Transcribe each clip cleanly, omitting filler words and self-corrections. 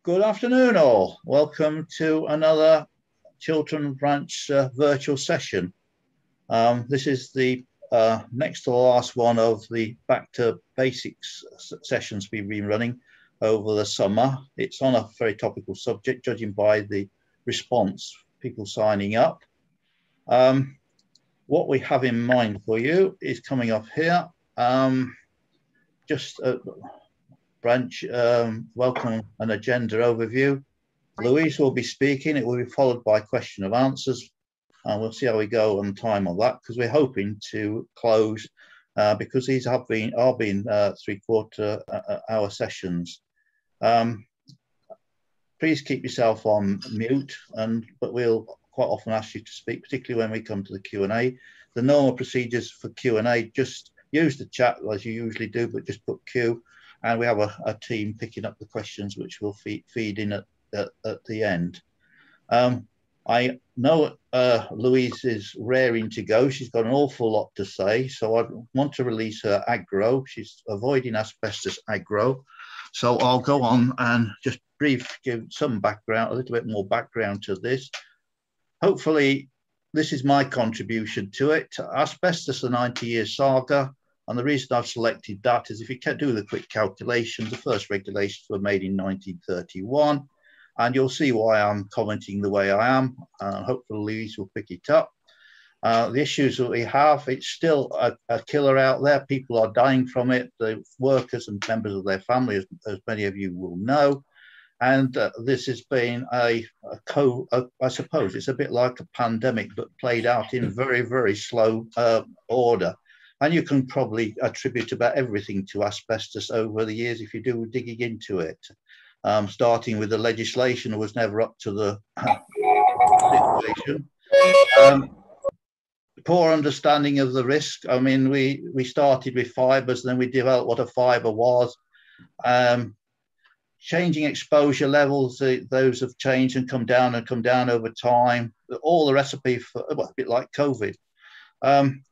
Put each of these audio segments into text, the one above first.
Good afternoon, all. Welcome to another Chiltern Branch virtual session. This is the next to the last one of the Back to Basics sessions we've been running over the summer. It's on a very topical subject, judging by the response, people signing up. What we have in mind for you is coming up here. Branch welcome and agenda overview. Louise will be speaking. It will be followed by question of answers, and we'll see how we go on time on that, because we're hoping to close because these have been 3/4 hour sessions. Please keep yourself on mute, but we'll quite often ask you to speak, particularly when we come to the Q&A. The normal procedures for Q&A, just use the chat as you usually do, but just put Q. And we have a team picking up the questions, which will feed in at the end. I know Louise is raring to go. She's got an awful lot to say, so I want to release her aggro. She's avoiding asbestos aggro. So I'll go on and just give some background, a little bit more background to this. Hopefully, this is my contribution to it. Asbestos, the 90-year saga. And the reason I've selected that is if you can do the quick calculations, the first regulations were made in 1931, and you'll see why I'm commenting the way I am. Hopefully Louise will pick it up. The issues that we have, it's still a killer out there. People are dying from it, the workers and members of their family, as many of you will know. And this has been I suppose it's a bit like a pandemic, but played out in very, very slow order. And you can probably attribute about everything to asbestos over the years if you do digging into it. Starting with the legislation that was never up to the situation. Poor understanding of the risk. I mean, we started with fibres, then we developed what a fibre was. Changing exposure levels, those have changed and come down over time. All the recipe for, well, a bit like COVID.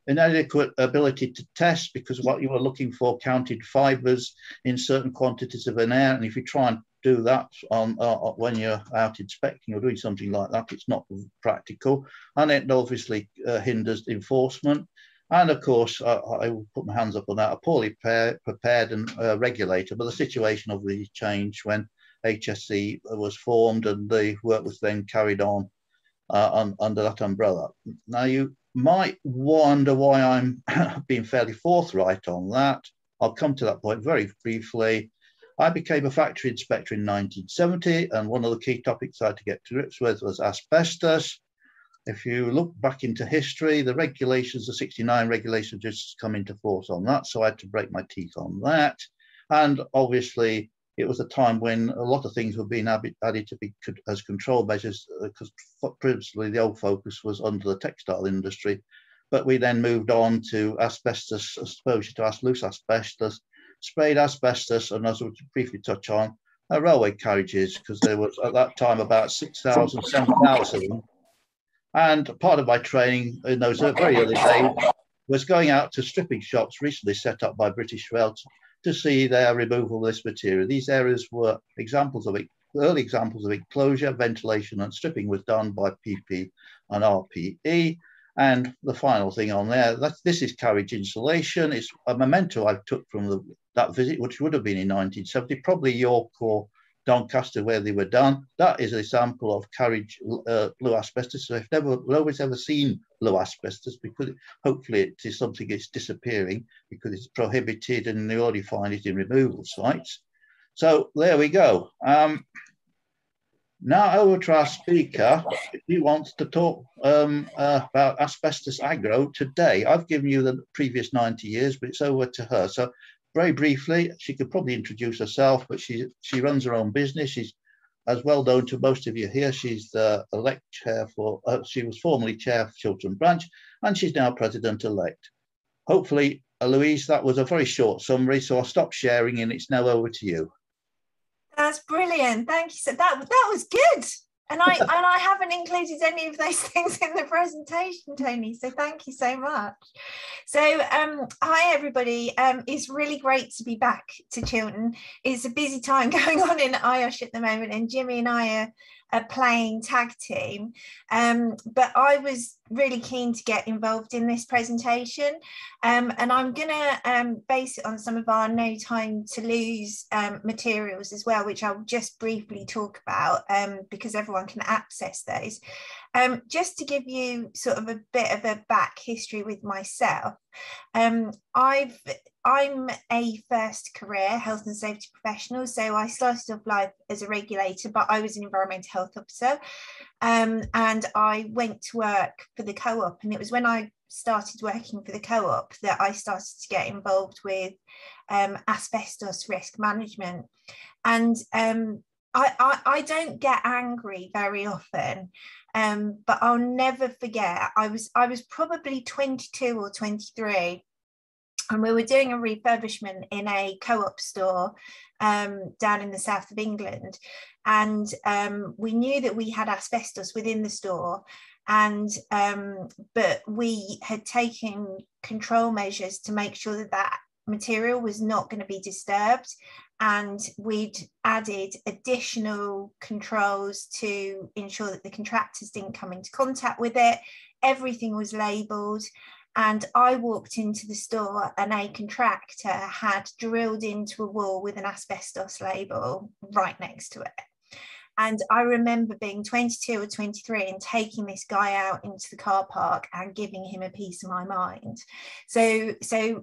Inadequate ability to test, because what you were looking for counted fibres in certain quantities of an air, and if you try and do that when you're out inspecting or doing something like that, it's not practical, and it obviously hinders enforcement. And of course, I will put my hands up on that, a poorly prepared and regulator, but the situation obviously changed when HSE was formed and the work was then carried on under that umbrella. Now, you might wonder why I'm being fairly forthright on that. I'll come to that point very briefly. I became a factory inspector in 1970, and one of the key topics I had to get to grips with was asbestos. If you look back into history, the regulations, the 69 regulations just come into force on that, so I had to break my teeth on that. And obviously, it was a time when a lot of things were being added to be as control measures, because principally the old focus was under the textile industry. But we then moved on to asbestos exposure to loose asbestos, sprayed asbestos, and as we'll briefly touch on, railway carriages, because there was at that time about 6,000, 7,000 of them. And part of my training in those very early days was going out to stripping shops recently set up by British Rail to see their removal of this material. These areas were examples of it, early examples of enclosure, ventilation, and stripping was done by PP and RPE. And the final thing on there, this is carriage insulation. It's a memento I took from that visit, which would have been in 1970, probably York or Doncaster, where they were done. That is a sample of carriage blue asbestos. So if nobody's ever seen blue asbestos, because hopefully it is something that's disappearing because it's prohibited and you only find it in removal sites. So there we go. Now over to our speaker. He wants to talk about Asbestos Aggro today. I've given you the previous 90 years, but it's over to her. So very briefly, she could probably introduce herself, but she runs her own business. She's as well known to most of you here. She's the elect chair for, she was formerly chair for Chiltern Branch, and she's now president-elect. Hopefully, Louise, that was a very short summary, so I'll stop sharing and it's now over to you. That's brilliant. Thank you. So that was good. And I haven't included any of those things in the presentation, Tony, so thank you so much. So hi everybody, it's really great to be back to Chiltern. It's a busy time going on in IOSH at the moment, and Jimmy and I are playing tag team, but I was really keen to get involved in this presentation, and I'm gonna base it on some of our No Time to Lose materials as well, which I'll just briefly talk about because everyone can access those. Just to give you sort of a bit of a back history with myself, I'm a first career health and safety professional, so I started off life as a regulator, but I was an environmental health officer, and I went to work for the co-op, and it was when I started working for the co-op that I started to get involved with asbestos risk management. And I don't get angry very often, but I'll never forget, I was probably 22 or 23, and we were doing a refurbishment in a co-op store down in the south of England, and we knew that we had asbestos within the store, and but we had taken control measures to make sure that that material was not going to be disturbed, and we'd added additional controls to ensure that the contractors didn't come into contact with it. Everything was labelled, and I walked into the store and a contractor had drilled into a wall with an asbestos label right next to it. And I remember being 22 or 23 and taking this guy out into the car park and giving him a piece of my mind. So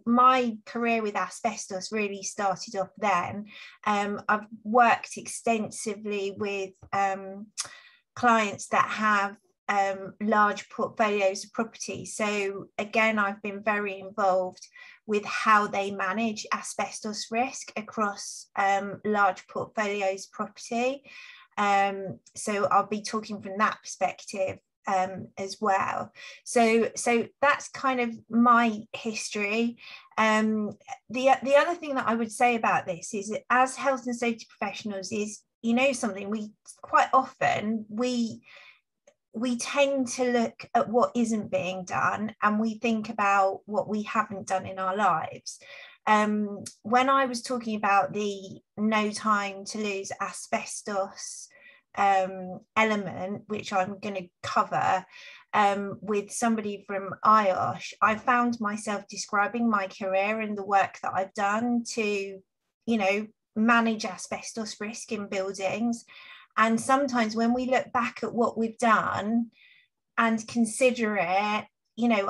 my career with asbestos really started off then. I've worked extensively with clients that have large portfolios of property. So again, I've been very involved with how they manage asbestos risk across large portfolios of property. So I'll be talking from that perspective as well. So that's kind of my history. The other thing that I would say about this is that as health and safety professionals is, you know, something we quite often, we tend to look at what isn't being done, and we think about what we haven't done in our lives. When I was talking about the No Time to Lose asbestos element, which I'm going to cover with somebody from IOSH, I found myself describing my career and the work that I've done to, you know, manage asbestos risk in buildings. And sometimes when we look back at what we've done and consider it, you know,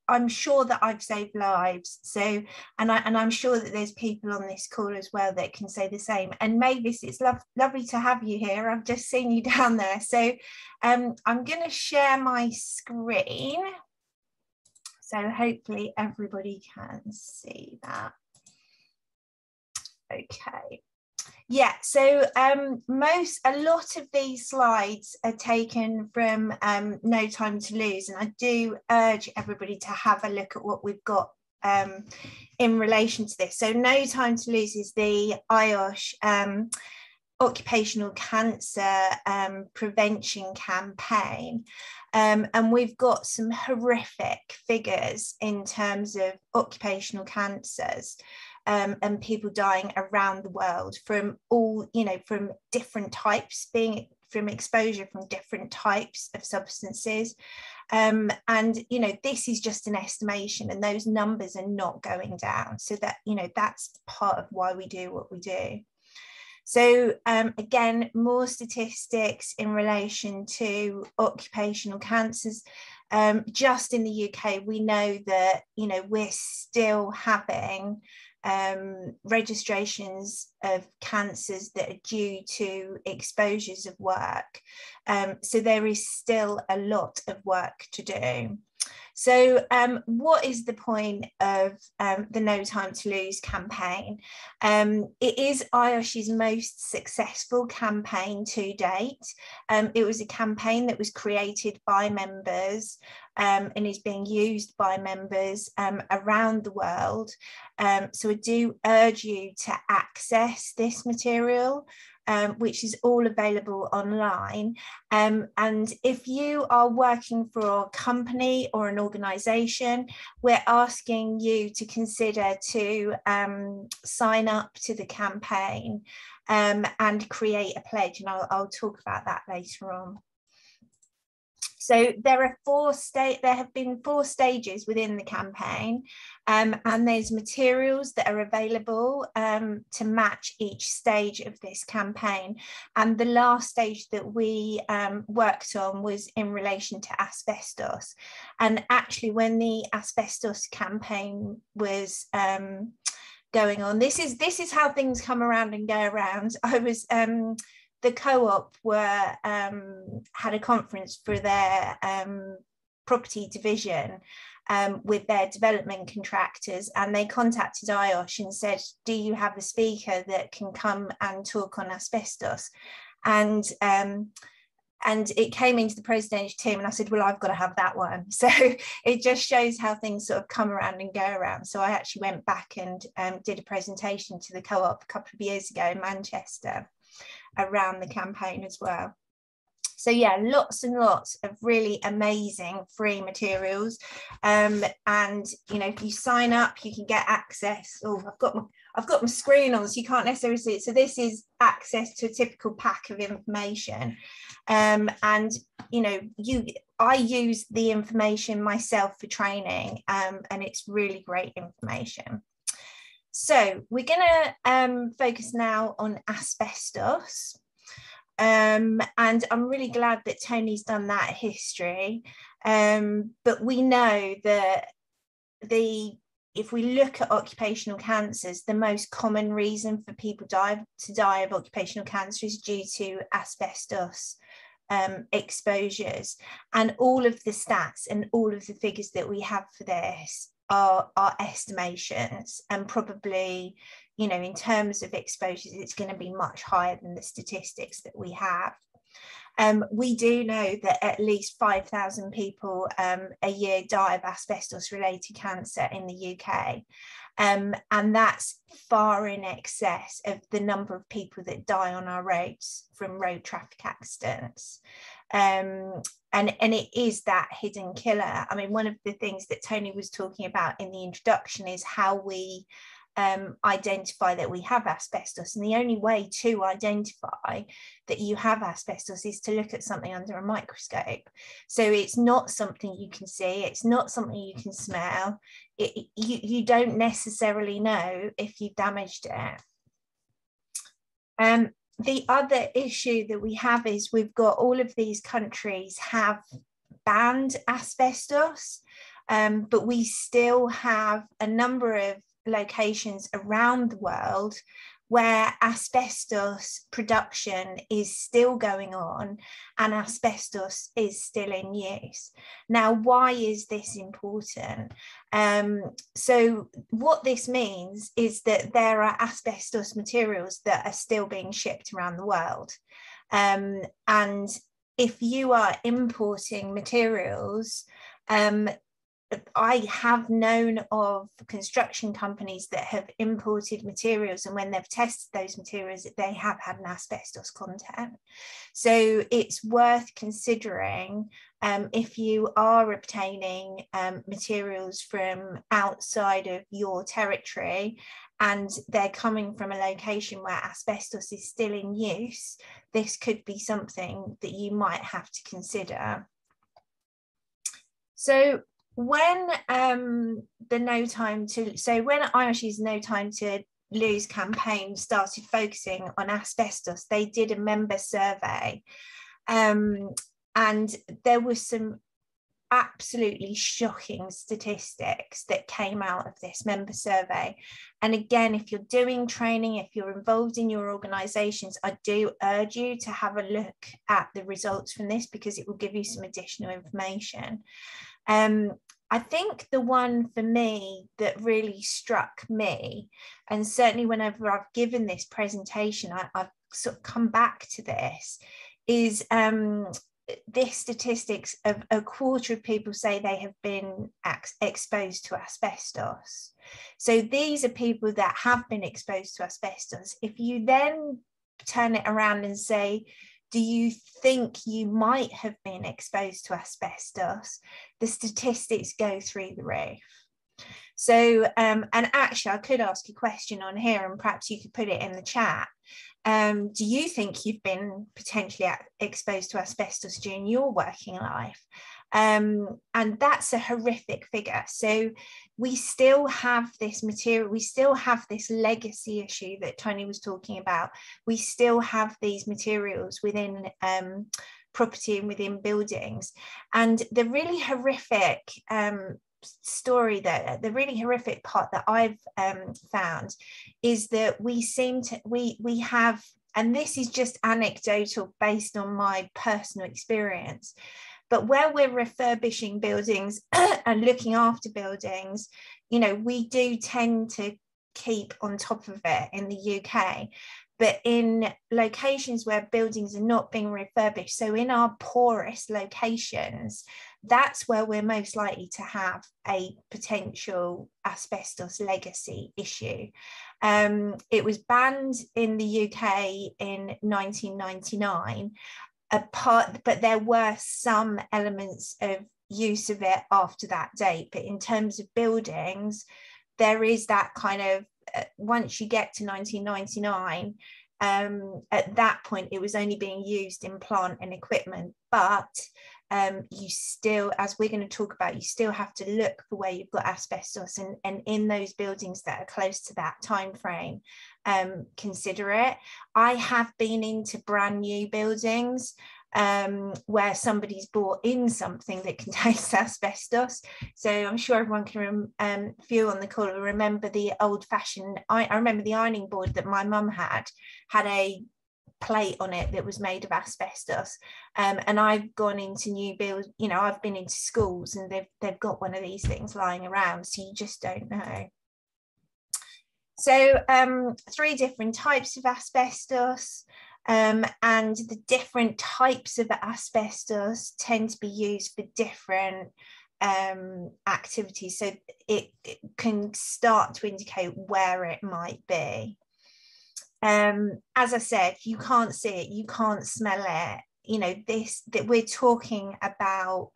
I'm sure that I've saved lives. So, and I'm sure that there's people on this call as well that can say the same. And Mavis, it's lovely to have you here. I've just seen you down there. So I'm going to share my screen. So hopefully everybody can see that. Okay. Yeah, so a lot of these slides are taken from No Time to Lose, and I do urge everybody to have a look at what we've got in relation to this. So No Time to Lose is the IOSH occupational cancer prevention campaign, and we've got some horrific figures in terms of occupational cancers. And people dying around the world from all, you know, from different types, being from exposure from different types of substances. And, you know, this is just an estimation, and those numbers are not going down. So that, you know, that's part of why we do what we do. So again, more statistics in relation to occupational cancers. Just in the UK, we know that, you know, we're still having registrations of cancers that are due to exposures of work. So there is still a lot of work to do. So what is the point of the No Time to Lose campaign? It is IOSH's most successful campaign to date. It was a campaign that was created by members and is being used by members around the world. So I do urge you to access this material. which is all available online. And if you are working for a company or an organisation, we're asking you to consider to sign up to the campaign and create a pledge. And I'll talk about that later on. So there have been 4 stages within the campaign, and there's materials that are available to match each stage of this campaign. And the last stage that we worked on was in relation to asbestos. And actually, when the asbestos campaign was going on, this is how things come around and go around. I was the co-op had a conference for their property division with their development contractors, and they contacted IOSH and said, do you have a speaker that can come and talk on asbestos? And it came into the presidential team, and I said, well, I've got to have that one. So it just shows how things sort of come around and go around. So I actually went back and did a presentation to the co-op a couple of years ago in Manchester around the campaign as well. So yeah, lots and lots of really amazing free materials, and you know, if you sign up, you can get access. Oh, I've got my screen on, so you can't necessarily see it. So this is access to a typical pack of information, and you know, I use the information myself for training, and it's really great information. So we're going to focus now on asbestos, and I'm really glad that Tony's done that history, but we know that if we look at occupational cancers, the most common reason for people to die of occupational cancer is due to asbestos exposures, and all of the stats and all of the figures that we have for this are estimations, and probably, you know, in terms of exposures, it's going to be much higher than the statistics that we have. We do know that at least 5,000 people a year die of asbestos related cancer in the UK, and that's far in excess of the number of people that die on our roads from road traffic accidents. And it is that hidden killer. I mean, one of the things that Tony was talking about in the introduction is how we identify that we have asbestos, and the only way to identify that you have asbestos is to look at something under a microscope. So it's not something you can see, it's not something you can smell, you don't necessarily know if you've damaged it. The other issue that we have is we've got all of these countries have banned asbestos, but we still have a number of locations around the world where asbestos production is still going on and asbestos is still in use. Now, why is this important? So what this means is that there are asbestos materials that are still being shipped around the world. And if you are importing materials, I have known of construction companies that have imported materials, and when they've tested those materials, they have had an asbestos content. So it's worth considering if you are obtaining materials from outside of your territory and they're coming from a location where asbestos is still in use, this could be something that you might have to consider. So when when IOSH's No Time to Lose campaign started focusing on asbestos, they did a member survey, and there was some absolutely shocking statistics that came out of this member survey. And again, if you're doing training, if you're involved in your organisations, I do urge you to have a look at the results from this, because it will give you some additional information. I think the one for me that really struck me, and certainly whenever I've given this presentation, I've sort of come back to this, is this statistics of a quarter of people say they have been exposed to asbestos. So these are people that have been exposed to asbestos. If you then turn it around and say, do you think you might have been exposed to asbestos? The statistics go through the roof. So, and actually I could ask a question on here and perhaps you could put it in the chat. Do you think you've been potentially exposed to asbestos during your working life? And that's a horrific figure. So we still have this material, we still have this legacy issue that Tony was talking about. We still have these materials within property and within buildings. And the really horrific story, that the really horrific part that I've found is that we seem to, we have, and this is just anecdotal based on my personal experience, but where we're refurbishing buildings and looking after buildings, you know, we do tend to keep on top of it in the UK. But in locations where buildings are not being refurbished, so in our poorest locations, that's where we're most likely to have a potential asbestos legacy issue. It was banned in the UK in 1999. But there were some elements of use of it after that date. But in terms of buildings, there is that kind of, once you get to 1999, at that point, it was only being used in plant and equipment. But you still, as we're going to talk about, you still have to look for where you've got asbestos, and in those buildings that are close to that time frame, consider it. I have been into brand new buildings where somebody's brought in something that contains asbestos. So I'm sure everyone can, few on the call will remember the old-fashioned, I remember the ironing board that my mum had a plate on it that was made of asbestos, and I've gone into new builds, you know, I've been into schools and they've got one of these things lying around, so you just don't know. So 3 different types of asbestos, and the different types of asbestos tend to be used for different activities, so it can start to indicate where it might be. As I said, you can't see it, you can't smell it. You know, that we're talking about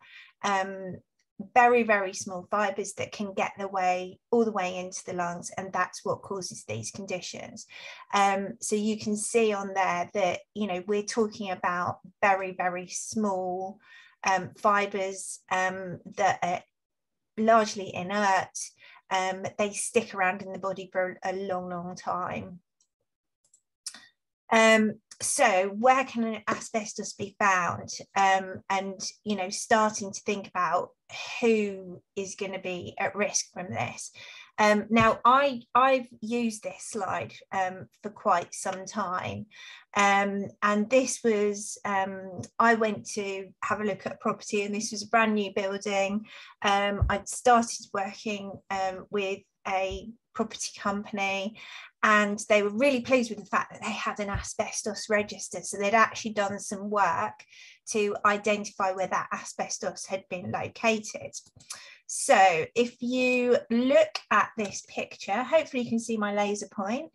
very, very small fibers that can get their way all the way into the lungs, and that's what causes these conditions. So you can see on there that, you know, we're talking about very, very small fibers that are largely inert. They stick around in the body for a long, long time. So where can asbestos be found? And, you know, starting to think about who is going to be at risk from this. Now, I've used this slide for quite some time. And this was, I went to have a look at property, and this was a brand new building. I'd started working with a property company, and they were really pleased with the fact that they had an asbestos register. So they'd actually done some work to identify where that asbestos had been located. So if you look at this picture, hopefully you can see my laser point.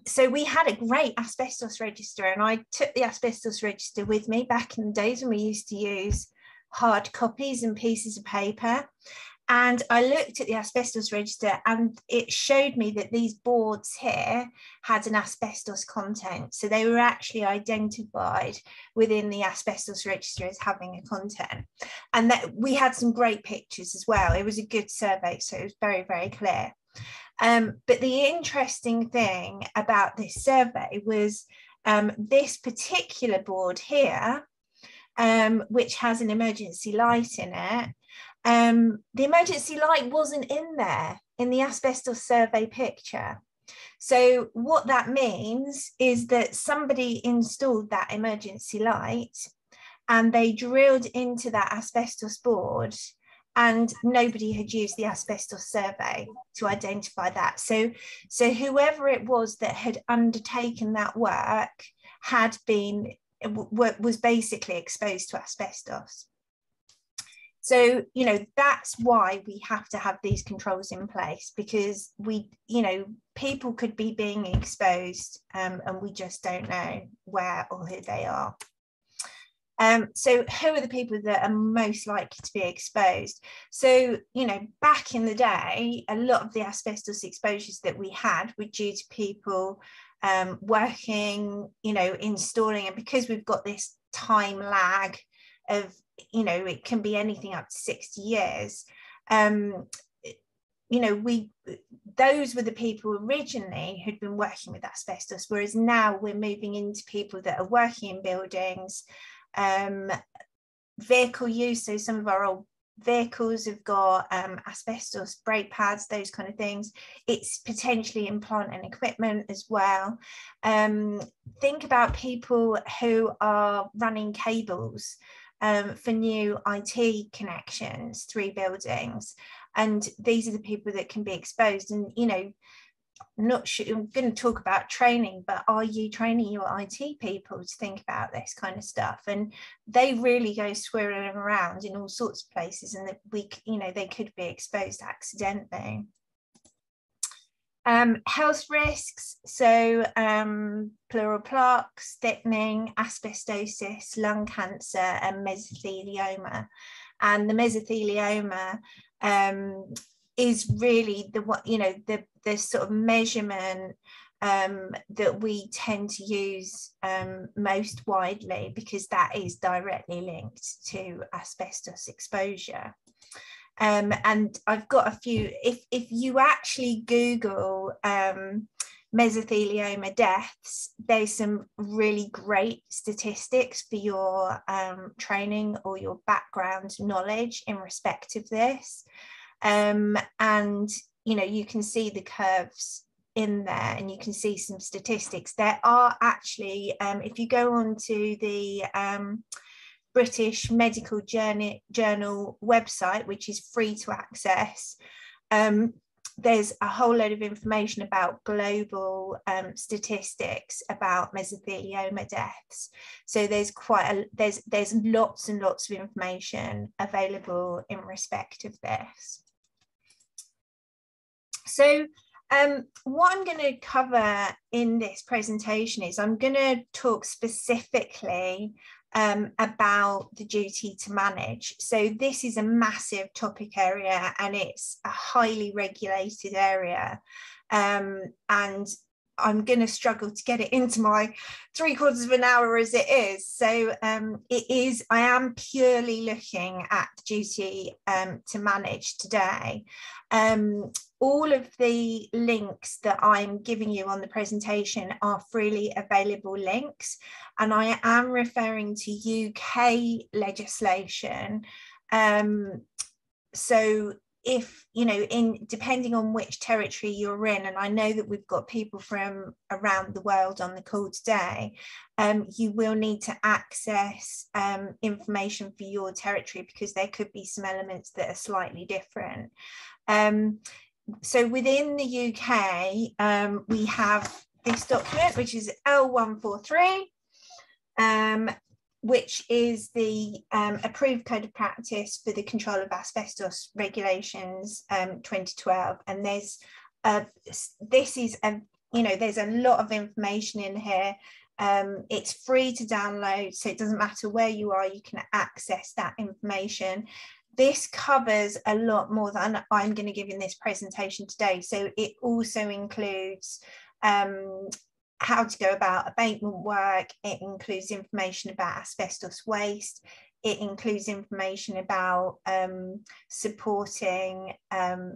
So we had a great asbestos register, and I took the asbestos register with me back in the days when we used to use hard copies and pieces of paper. And I looked at the asbestos register, and it showed me that these boards here had an asbestos content. So they were actually identified within the asbestos register as having a content. And that we had some great pictures as well. It was a good survey, so it was very, very clear. But the interesting thing about this survey was this particular board here, which has an emergency light in it. The emergency light wasn't in there in the asbestos survey picture. So what that means is that somebody installed that emergency light, and they drilled into that asbestos board, and nobody had used the asbestos survey to identify that. So whoever it was that had undertaken that work was basically exposed to asbestos. So, you know, that's why we have to have these controls in place, because we, you know, people could be being exposed and we just don't know where or who they are. So who are the people that are most likely to be exposed? So, you know, back in the day, a lot of the asbestos exposures that we had were due to people working, you know, installing, and because we've got this time lag of, you know, it can be anything up to 60 years. You know, those were the people originally who'd been working with asbestos, whereas now we're moving into people that are working in buildings, vehicle use. So some of our old vehicles have got asbestos brake pads, those kind of things. It's potentially in plant and equipment as well. Think about people who are running cables for new IT connections through buildings, and these are the people that can be exposed. And, you know, I'm not sure, I'm going to talk about training, but are you training your IT people to think about this kind of stuff? And they really go swirling around in all sorts of places, and you know, they could be exposed accidentally. Health risks, so pleural plaques, thickening, asbestosis, lung cancer, and mesothelioma. And the mesothelioma is really the sort of measurement that we tend to use most widely, because that is directly linked to asbestos exposure. And I've got a few, if you actually Google mesothelioma deaths, there's some really great statistics for your training or your background knowledge in respect of this. And, you know, you can see the curves in there, and you can see some statistics. There are actually, if you go on to the British Medical Journal website, which is free to access, there's a whole load of information about global statistics about mesothelioma deaths. So there's there's lots and lots of information available in respect of this. So what I'm going to cover in this presentation is I'm going to talk specifically about the duty to manage. So this is a massive topic area, and it's a highly regulated area, and I'm going to struggle to get it into my 3/4 of an hour as it is. So I am purely looking at the duty to manage today. All of the links that I'm giving you on the presentation are freely available links, and I am referring to UK legislation. So if, you know, depending on which territory you're in, and I know that we've got people from around the world on the call today, you will need to access information for your territory, because there could be some elements that are slightly different. So within the UK, we have this document, which is L143, which is the approved code of practice for the control of asbestos regulations 2012. And there's there's a lot of information in here. It's free to download, so it doesn't matter where you are, you can access that information. This covers a lot more than I'm going to give in this presentation today. So it also includes how to go about abatement work. It includes information about asbestos waste. It includes information about supporting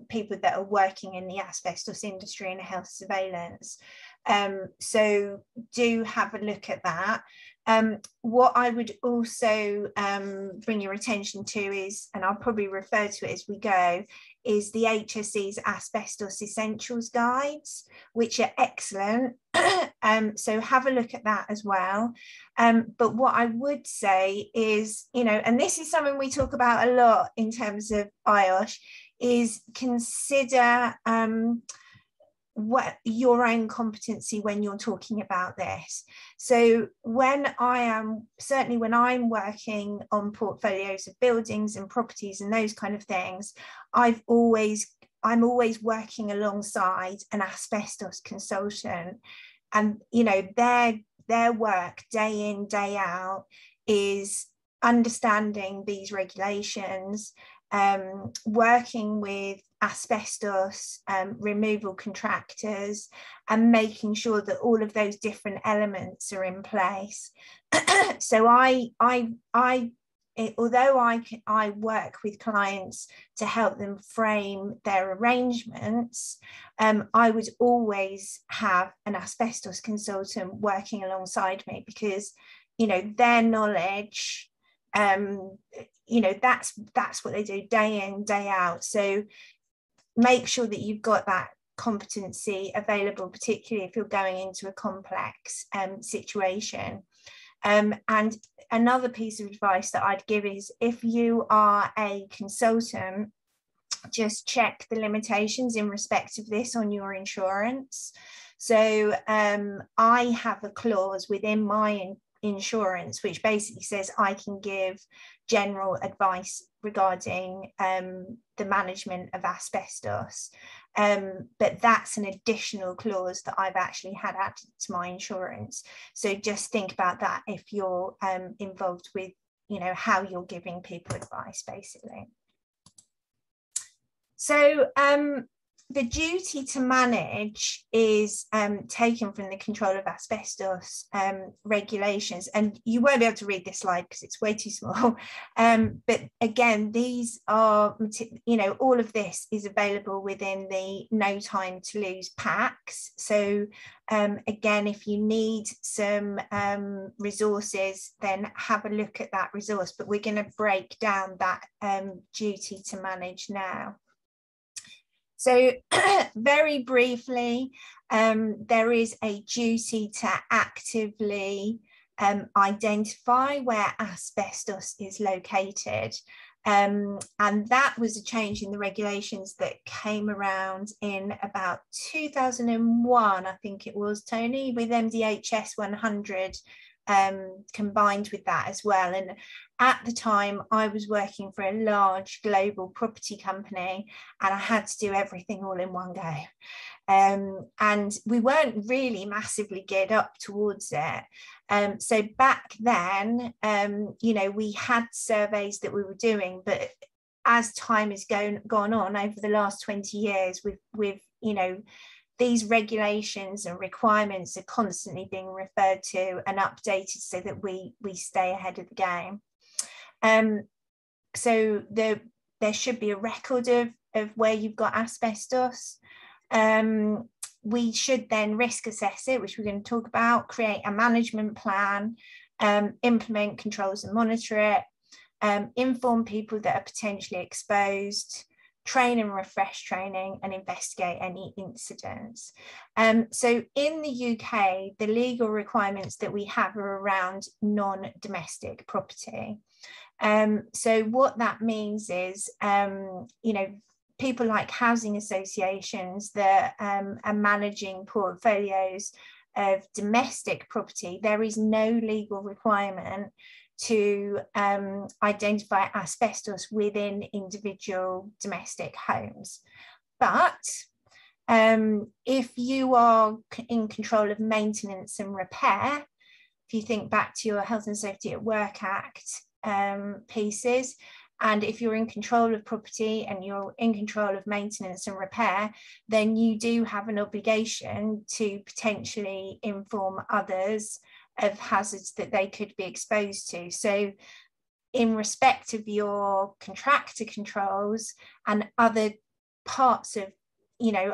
people that are working in the asbestos industry and health surveillance. So do have a look at that. What I would also bring your attention to is, and I'll probably refer to it as we go, is the HSE's Asbestos Essentials Guides, which are excellent. So have a look at that as well. But what I would say is, you know, and this is something we talk about a lot in terms of IOSH, is consider what your own competency when you're talking about this. So when certainly when I'm working on portfolios of buildings and properties and those kind of things, I'm always working alongside an asbestos consultant, and their work day in, day out is understanding these regulations, working with asbestos removal contractors, and making sure that all of those different elements are in place. So although I work with clients to help them frame their arrangements, I would always have an asbestos consultant working alongside me, because their knowledge, that's what they do day in, day out. So make sure that you've got that competency available, particularly if you're going into a complex situation. And another piece of advice that I'd give is, if you are a consultant, just check the limitations in respect of this on your insurance. So I have a clause within my insurance which basically says I can give general advice regarding the management of asbestos, but that's an additional clause that I've actually had added to my insurance. So just think about that if you're involved with how you're giving people advice, basically. So the duty to manage is taken from the Control of Asbestos Regulations, and you won't be able to read this slide because it's way too small. But again, these are, all of this is available within the No Time to Lose packs. So again, if you need some resources, then have a look at that resource. But we're going to break down that duty to manage now. So very briefly, there is a duty to actively identify where asbestos is located. And that was a change in the regulations that came around in about 2001, I think it was, Tony, with MDHS 100 combined with that as well. And at the time I was working for a large global property company, and I had to do everything all in one go. And we weren't really massively geared up towards it. So back then, we had surveys that we were doing, but as time has gone on over the last 20 years, with these regulations and requirements are constantly being referred to and updated so that we stay ahead of the game. So there should be a record of where you've got asbestos. We should then risk assess it, which we're going to talk about, create a management plan, implement controls and monitor it, inform people that are potentially exposed, train and refresh training, and investigate any incidents. So in the UK, the legal requirements that we have are around non-domestic property. So what that means is, people like housing associations that are managing portfolios of domestic property, there is no legal requirement to identify asbestos within individual domestic homes. But if you are in control of maintenance and repair, if you think back to your Health and Safety at Work Act pieces, and if you're in control of property and you're in control of maintenance and repair, then you do have an obligation to potentially inform others of hazards that they could be exposed to. So in respect of your contractor controls and other parts of,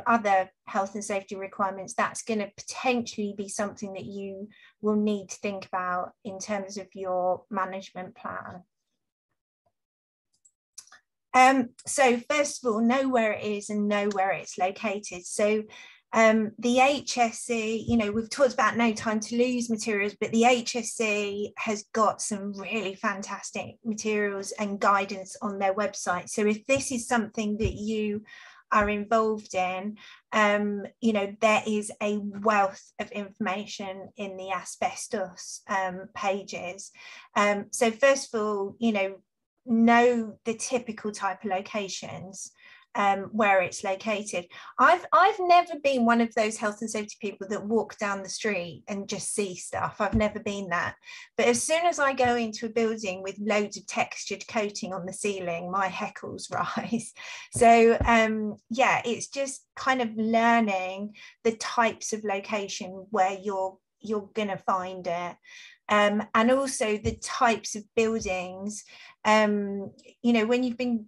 other health and safety requirements, that's going to potentially be something that you will need to think about in terms of your management plan. So first of all, know where it is and know where it's located. So the HSE, we've talked about No Time to Lose materials, but the HSE has got some really fantastic materials and guidance on their website. So if this is something that you are involved in, you know, there is a wealth of information in the asbestos pages. So first of all, you know the typical type of locations where it's located. I've never been one of those health and safety people that walk down the street and just see stuff. I've never been that. But as soon as I go into a building with loads of textured coating on the ceiling, my heckles rise. So yeah, it's just kind of learning the types of location where you're gonna find it. And also the types of buildings. You know, when you've been,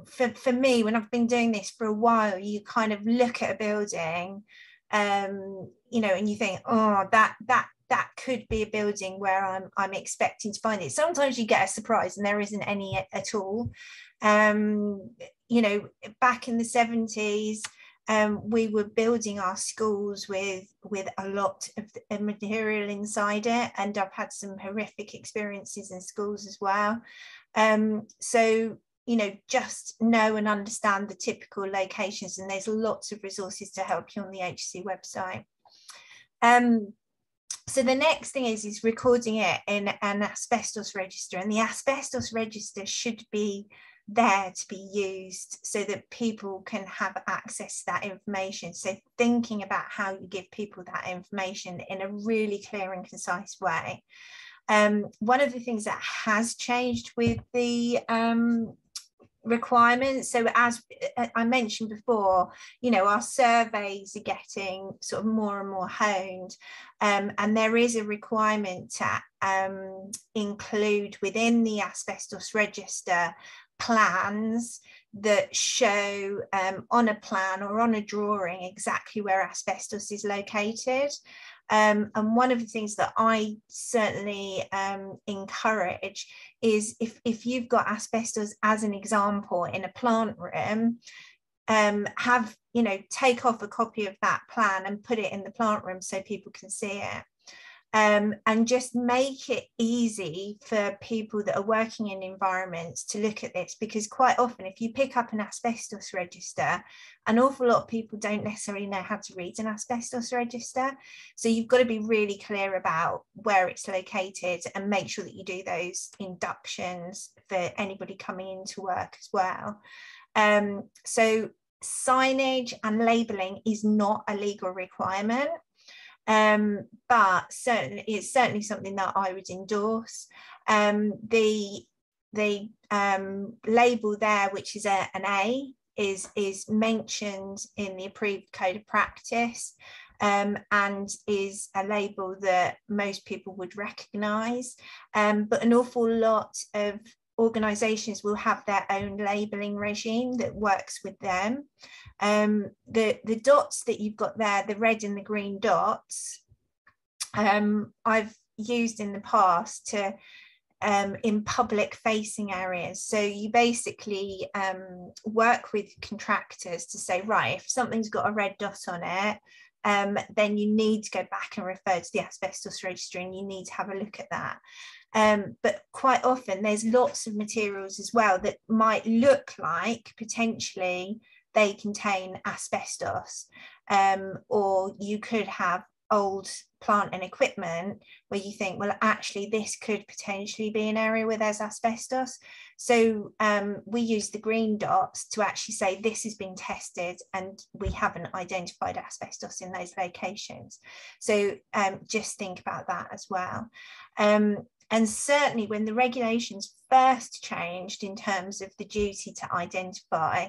for me, when I've been doing this for a while, you kind of look at a building, you know, and you think, oh, that could be a building where I'm expecting to find it. Sometimes you get a surprise and there isn't any at all. You know, back in the 70s, we were building our schools with a lot of material inside it, and I've had some horrific experiences in schools as well. So, you know, just know and understand the typical locations, and there's lots of resources to help you on the HC website. So the next thing is recording it in an asbestos register, and the asbestos register should be there to be used so that people can have access to that information. So thinking about how you give people that information in a really clear and concise way. One of the things that has changed with the requirements, so as I mentioned before, you know, our surveys are getting sort of more and more honed, and there is a requirement to include within the asbestos register plans that show on a plan or on a drawing exactly where asbestos is located. And one of the things that I certainly encourage is if you've got asbestos as an example in a plant room, have, you know, take off a copy of that plan and put it in the plant room so people can see it. And just make it easy for people that are working in environments to look at this, because quite often if you pick up an asbestos register, an awful lot of people don't necessarily know how to read an asbestos register. So you've got to be really clear about where it's located and make sure that you do those inductions for anybody coming into work as well. So signage and labelling is not a legal requirement. But certainly it's certainly something that I would endorse. The label there, which is an A, is mentioned in the approved code of practice, and is a label that most people would recognise, but an awful lot of organisations will have their own labelling regime that works with them. The dots that you've got there, the red and the green dots, I've used in the past to in public facing areas. So you basically work with contractors to say, right, if something's got a red dot on it, then you need to go back and refer to the asbestos register and you need to have a look at that. But quite often there's lots of materials as well that might look like potentially they contain asbestos, or you could have old plant and equipment where you think, well, actually this could potentially be an area where there's asbestos. So we use the green dots to actually say this has been tested and we haven't identified asbestos in those locations. So just think about that as well. And certainly when the regulations first changed in terms of the duty to identify,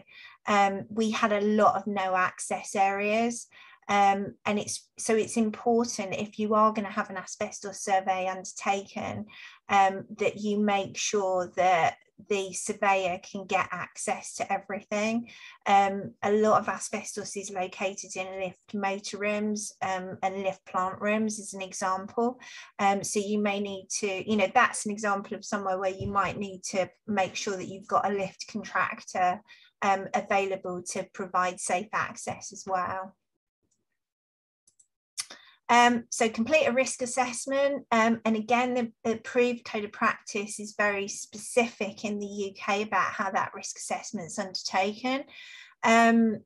we had a lot of no access areas. And it's important, if you are going to have an asbestos survey undertaken, that you make sure that the surveyor can get access to everything. A lot of asbestos is located in lift motor rooms and lift plant rooms as an example. So you may need to, you know, that's an example of somewhere where you might need to make sure that you've got a lift contractor available to provide safe access as well. So complete a risk assessment, and again, the approved code of practice is very specific in the UK about how that risk assessment is undertaken.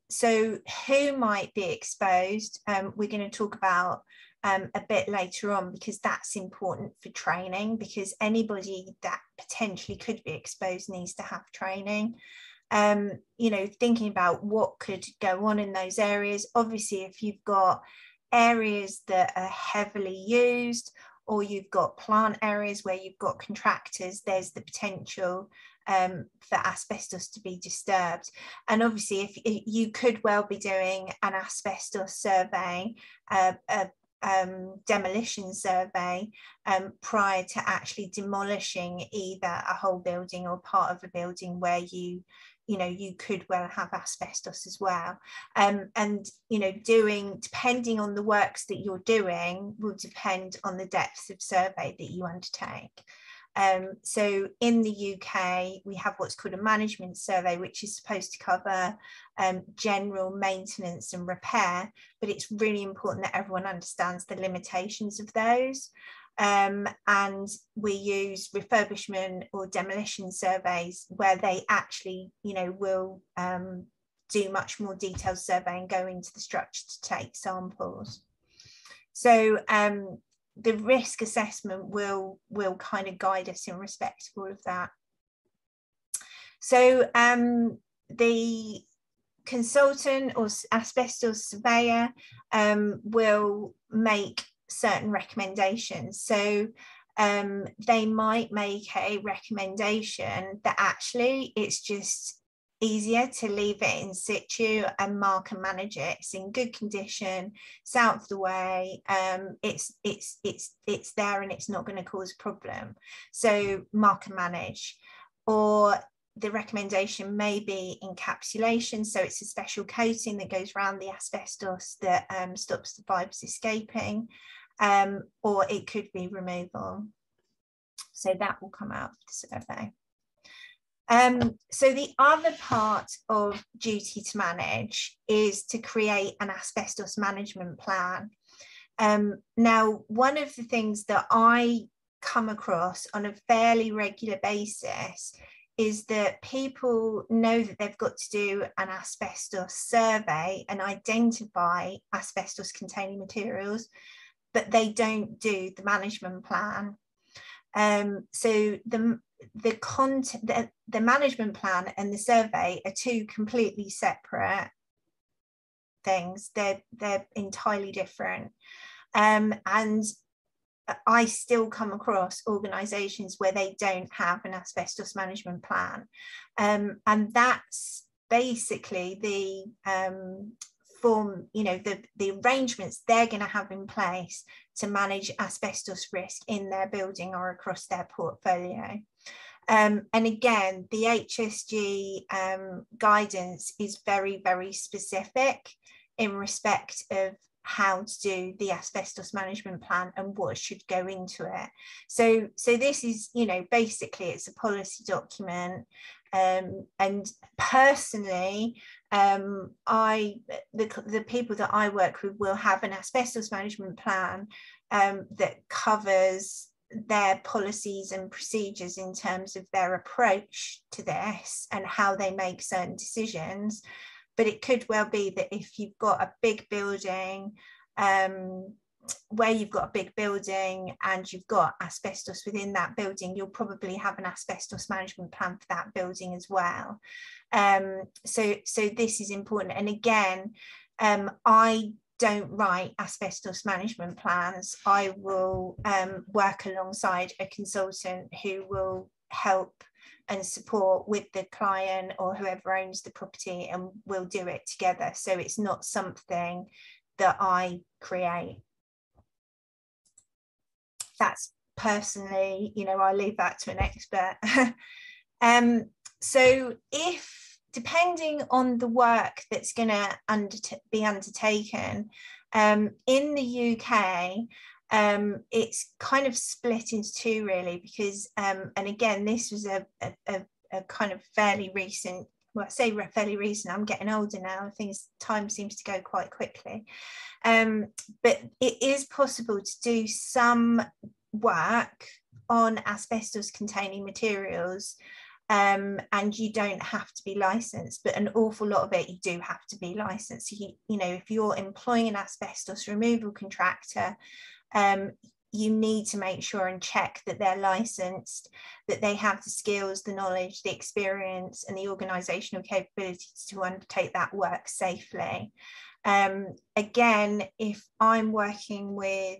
So who might be exposed, we're going to talk about a bit later on, because that's important for training, because anybody that potentially could be exposed needs to have training. You know, thinking about what could go on in those areas. Obviously, if you've got areas that are heavily used, or you've got plant areas where you've got contractors, there's the potential for asbestos to be disturbed. And obviously, if you could well be doing an asbestos survey, demolition survey, prior to actually demolishing either a whole building or part of a building where you could well have asbestos as well. And, you know, depending on the works that you're doing will depend on the depth of survey that you undertake. So in the UK, we have what's called a management survey, which is supposed to cover general maintenance and repair, but it's really important that everyone understands the limitations of those. And we use refurbishment or demolition surveys where they actually, you know, will do much more detailed survey and go into the structure to take samples. So the risk assessment will kind of guide us in respect of all of that. So the consultant or asbestos surveyor will make certain recommendations. So they might make a recommendation that actually it's just easier to leave it in situ and mark and manage it. It's in good condition, it's out of the way, it's there and it's not going to cause a problem. So mark and manage. Or the recommendation may be encapsulation, so it's a special coating that goes around the asbestos that stops the fibres escaping, or it could be removal. So that will come out of the survey. So the other part of duty to manage is to create an asbestos management plan. Now, one of the things that I come across on a fairly regular basis is that people know that they've got to do an asbestos survey and identify asbestos containing materials, but they don't do the management plan. So the management plan and the survey are two completely separate things. They're entirely different. And I still come across organisations where they don't have an asbestos management plan. And that's basically the form, you know, the arrangements they're going to have in place to manage asbestos risk in their building or across their portfolio. And again, the HSG guidance is very, very specific in respect of how to do the asbestos management plan and what should go into it. So this is, you know, basically it's a policy document. And personally, the people that I work with will have an asbestos management plan that covers their policies and procedures in terms of their approach to this and how they make certain decisions. But it could well be that if you've got a big building, where you've got a big building and you've got asbestos within that building, you'll probably have an asbestos management plan for that building as well. So this is important. And again, I don't write asbestos management plans. I will work alongside a consultant who will help and support with the client or whoever owns the property, and we'll do it together. So it's not something that I create. That's personally, you know, I leave that to an expert. So if, depending on the work that's going to be undertaken, in the UK, it's kind of split into two really, because, and again, this was a kind of fairly recent well, I say fairly recent, I'm getting older now, time seems to go quite quickly. But it is possible to do some work on asbestos containing materials, and you don't have to be licensed, but an awful lot of it you do have to be licensed. You know, if you're employing an asbestos removal contractor, you need to make sure and check that they're licensed, that they have the skills, the knowledge, the experience, and the organisational capabilities to undertake that work safely. Again, if I'm working with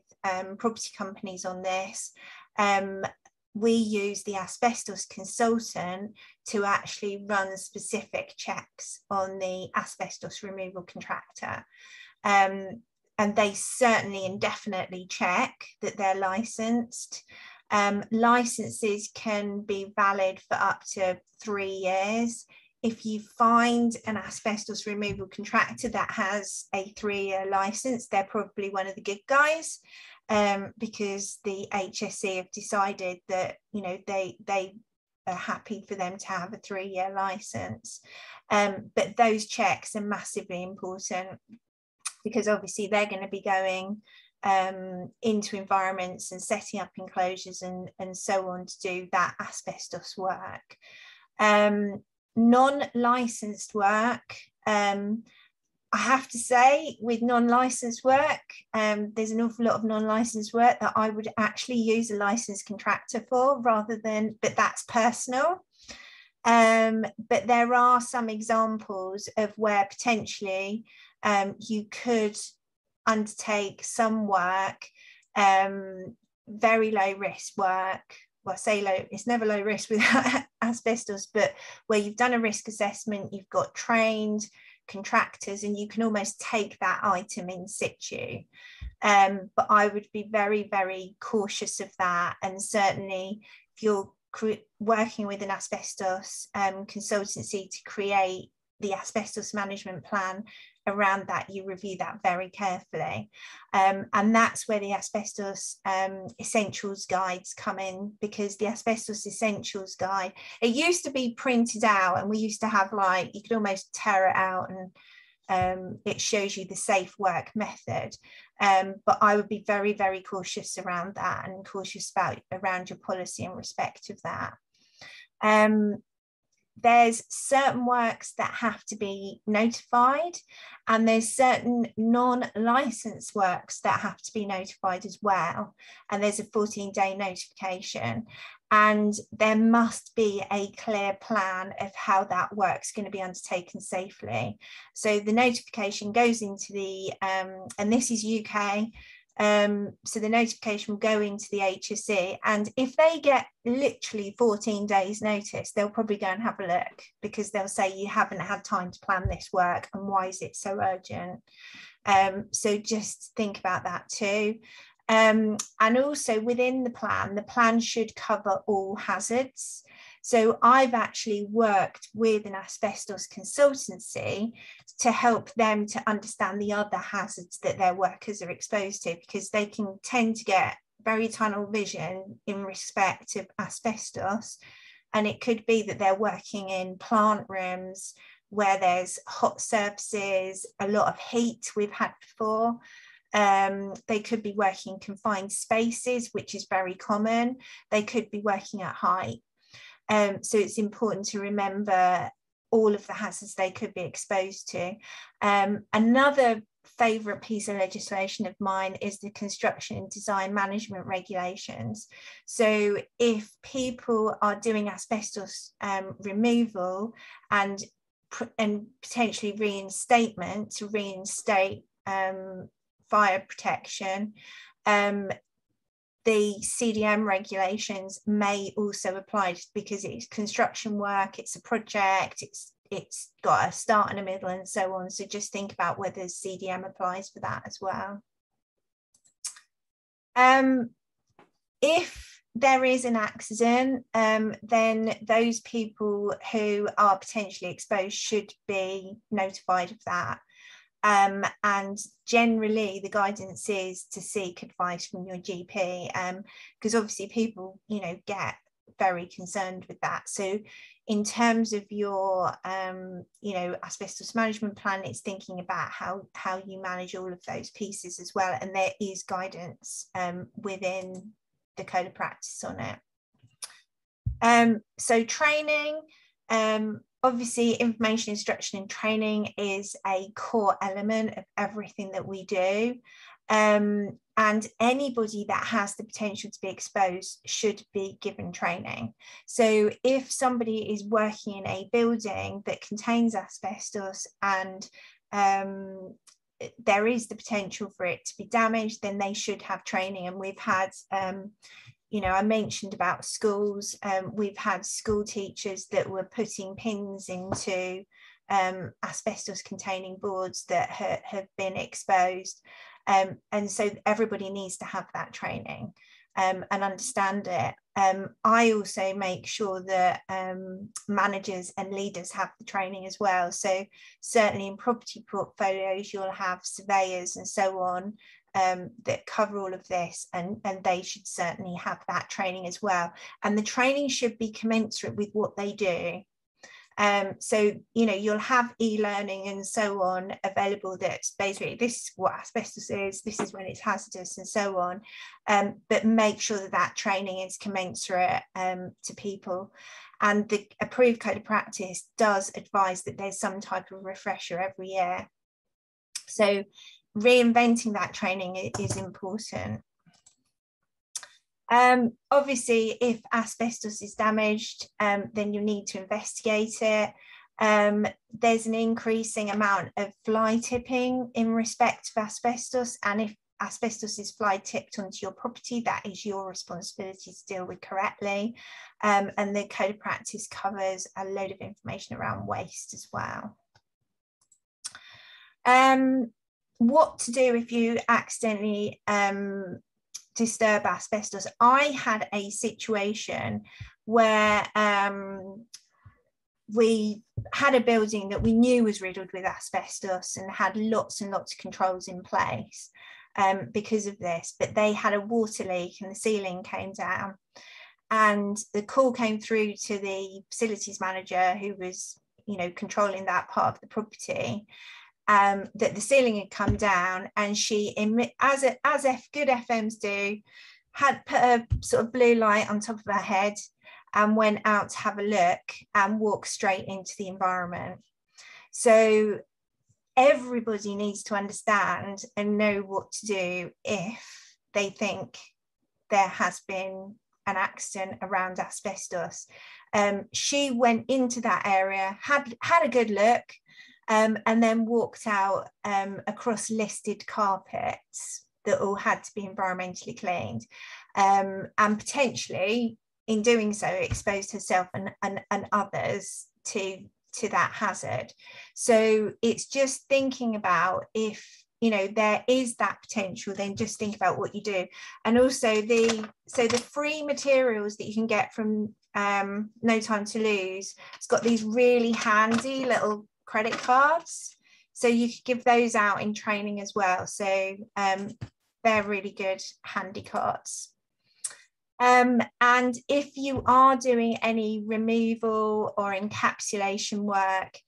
property companies on this, we use the asbestos consultant to actually run specific checks on the asbestos removal contractor. And they certainly and definitely check that they're licensed. Licenses can be valid for up to 3 years. If you find an asbestos removal contractor that has a 3-year license, they're probably one of the good guys, because the HSE have decided that, you know, they are happy for them to have a 3-year license. But those checks are massively important, because obviously they're going to be going into environments and setting up enclosures and so on to do that asbestos work. Non-licensed work, I have to say, with non-licensed work, there's an awful lot of non-licensed work that I would actually use a licensed contractor for, rather than, but that's personal. But there are some examples of where potentially you could undertake some work, very low risk work. Well, I say low, it's never low risk with asbestos, but where you've done a risk assessment, you've got trained contractors, and you can almost take that item in situ. But I would be very, very cautious of that. And certainly if you're working with an asbestos consultancy to create the asbestos management plan around that, you review that very carefully. And that's where the asbestos essentials guides come in, because the asbestos essentials guide, it used to be printed out, and we used to have, like, you could almost tear it out and it shows you the safe work method. But I would be very, very cautious around that, and cautious around your policy in respect of that. There's certain works that have to be notified, and there's certain non-licensed works that have to be notified as well. And there's a 14-day notification, and there must be a clear plan of how that work's going to be undertaken safely. So the notification goes into the, and this is UK, so the notification will go into the HSE, and if they get literally 14 days notice, they'll probably go and have a look, because they'll say you haven't had time to plan this work, and why is it so urgent? So just think about that too. And also within the plan should cover all hazards. So I've actually worked with an asbestos consultancy to help them to understand the other hazards that their workers are exposed to, because they can tend to get very tunnel vision in respect of asbestos. And it could be that they're working in plant rooms where there's hot surfaces, a lot of heat we've had before. They could be working in confined spaces, which is very common. They could be working at height. So it's important to remember all of the hazards they could be exposed to. Another favourite piece of legislation of mine is the Construction and Design Management Regulations. So if people are doing asbestos removal and potentially reinstatement to reinstate fire protection, the CDM regulations may also apply, because it's construction work, it's a project, it's got a start and a middle and so on. So just think about whether CDM applies for that as well. If there is an accident, then those people who are potentially exposed should be notified of that. And generally the guidance is to seek advice from your GP, because obviously people, you know, get very concerned with that. So in terms of your, you know, asbestos management plan, it's thinking about how you manage all of those pieces as well. And there is guidance within the code of practice on it. So training, obviously information, instruction and training is a core element of everything that we do. And anybody that has the potential to be exposed should be given training. So if somebody is working in a building that contains asbestos and there is the potential for it to be damaged, then they should have training. And we've had, you know, I mentioned about schools. We've had school teachers that were putting pins into asbestos containing boards that have been exposed. And so everybody needs to have that training and understand it. I also make sure that managers and leaders have the training as well. So certainly in property portfolios, you'll have surveyors and so on that cover all of this, and they should certainly have that training as well. And the training should be commensurate with what they do. So, you know, you'll have e-learning and so on available that's basically, this is what asbestos is, this is when it's hazardous and so on. But make sure that that training is commensurate to people. And the approved code of practice does advise that there's some type of refresher every year. So reinventing that training is important. Obviously, if asbestos is damaged, then you need to investigate it. There's an increasing amount of fly tipping in respect of asbestos, and if asbestos is fly tipped onto your property, that is your responsibility to deal with correctly. And the code of practice covers a load of information around waste as well. What to do if you accidentally disturb asbestos. I had a situation where we had a building that we knew was riddled with asbestos and had lots and lots of controls in place because of this, but they had a water leak and the ceiling came down, and the call came through to the facilities manager who was, you know, controlling that part of the property. That the ceiling had come down, and she, as good FMs do, had put a sort of blue light on top of her head and went out to have a look and walked straight into the environment. So everybody needs to understand and know what to do if they think there has been an accident around asbestos. She went into that area, had a good look, and then walked out across listed carpets that all had to be environmentally cleaned, and potentially in doing so exposed herself and others to that hazard. So it's just thinking about, if you know there is that potential, then just think about what you do. And also the free materials that you can get from No Time to Lose, it's got these really handy little credit cards, so you could give those out in training as well. So they're really good handy cards. And if you are doing any removal or encapsulation work,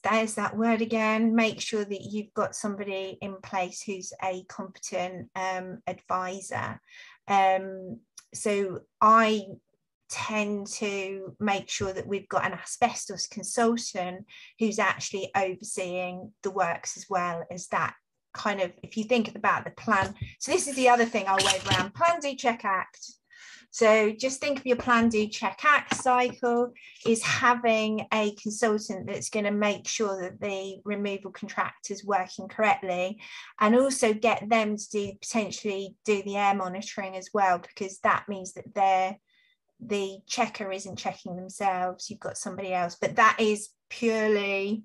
there's that word again, make sure that you've got somebody in place who's a competent advisor. So I tend to make sure that we've got an asbestos consultant who's actually overseeing the works, as well as that kind of, if you think about the plan. So this is the other thing I'll wave around: plan, do, check, act. So just think of your plan, do, check, act cycle is having a consultant that's going to make sure that the removal contractor is working correctly, and also get them to potentially do the air monitoring as well, because that means that the checker isn't checking themselves, you've got somebody else. But that is purely,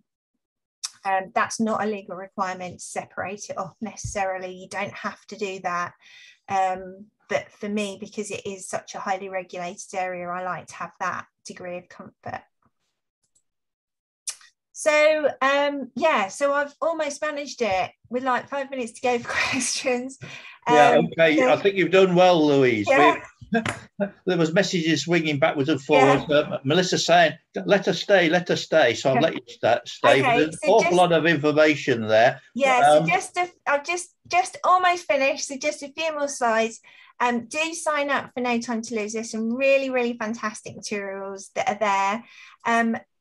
that's not a legal requirement to separate it off necessarily. You don't have to do that. But for me, because it is such a highly regulated area, I like to have that degree of comfort. So yeah, so I've almost managed it with like 5 minutes to go for questions. Yeah, okay. So, I think you've done well, Louise. yeah, There was messages swinging backwards and forwards. yeah. Melissa saying, "Let us stay, let us stay." So I've let you stay. But there's Okay, an so awful just lot of information there. yeah, so I've just almost finished. So just a few more slides. Do sign up for No Time to Lose. There's some really, really fantastic materials that are there.